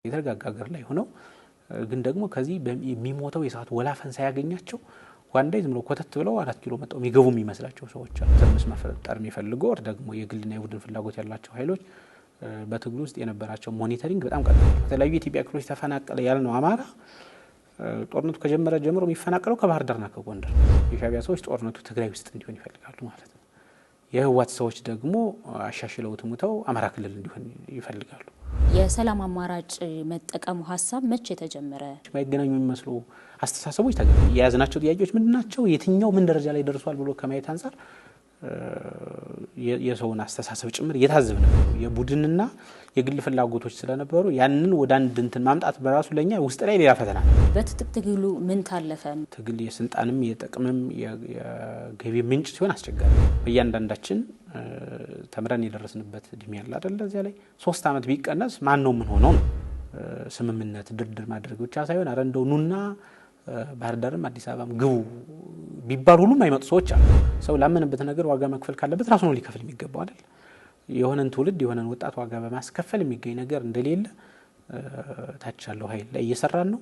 የተረጋጋ ሀገር ላይ ሆነው ግን ደግሞ ከዚህ የሚሞተው የሰዓት ወላፈን ሳያገኛቸው ዋንዴ ዝም ብሎ ኮተት ብለው 4 ኪሎ መጣው የሚገቡ የሚመስላቸው ሰዎች አሉ። ተምስ መፈጠር የሚፈልጉ ወር ደግሞ የግልና የቡድን ፍላጎት ያላቸው ኃይሎች በትግሉ ውስጥ የነበራቸው ሞኒተሪንግ በጣም ቀላል ነው። የተለያዩ የኢትዮጵያ ክፍሎች ተፈናቀለ ያልነው አማራ ጦርነቱ ከጀመረ ጀምሮ የሚፈናቀለው ከባህር ዳርና ከጎንደር የሻቢያ ሰዎች ጦርነቱ ትግራይ ውስጥ እንዲሆን ይፈልጋሉ ማለት ነው። የህወሓት ሰዎች ደግሞ አሻሽለው ተሙተው አማራ ክልል እንዲሆን ይፈልጋሉ። የሰላም አማራጭ መጠቀሙ ሐሳብ መቼ ተጀመረ? ማይገናኙ የሚመስሉ አስተሳሰቦች የያዝናቸው ጥያቄዎች ምንድናቸው? የትኛው ምን ደረጃ ላይ ደርሷል ብሎ ከማየት አንፃር የሰውን አስተሳሰብ ጭምር የታዘብነው የቡድንና የግል ፍላጎቶች ስለነበሩ ያንን ወደ አንድ እንትን ማምጣት በራሱ ለኛ ውስጥ ላይ ሌላ ፈተና ነው። በትጥቅ ትግሉ ምን ታለፈ? ትግል የስልጣንም የጥቅምም የገቢ ምንጭ ሲሆን አስቸጋሪ በእያንዳንዳችን ተምረን የደረስንበት እድሜ ያለ አይደል? እዚያ ላይ 3 አመት ቢቀነስ ማን ነው ምን ሆነው ስምምነት ድርድር ማድረግ ብቻ ሳይሆን አረ እንደው ኑና ባህር ዳርም አዲስ አበባም ግቡ ቢባል ሁሉም አይመጡ ሰዎች አሉ። ሰው ላመነበት ነገር ዋጋ መክፈል ካለበት ራሱ ነው ሊከፍል የሚገባው አይደል? የሆነን ትውልድ የሆነን ወጣት ዋጋ በማስከፈል የሚገኝ ነገር እንደሌለ ታች ያለው ኃይል ላይ እየሰራን ነው።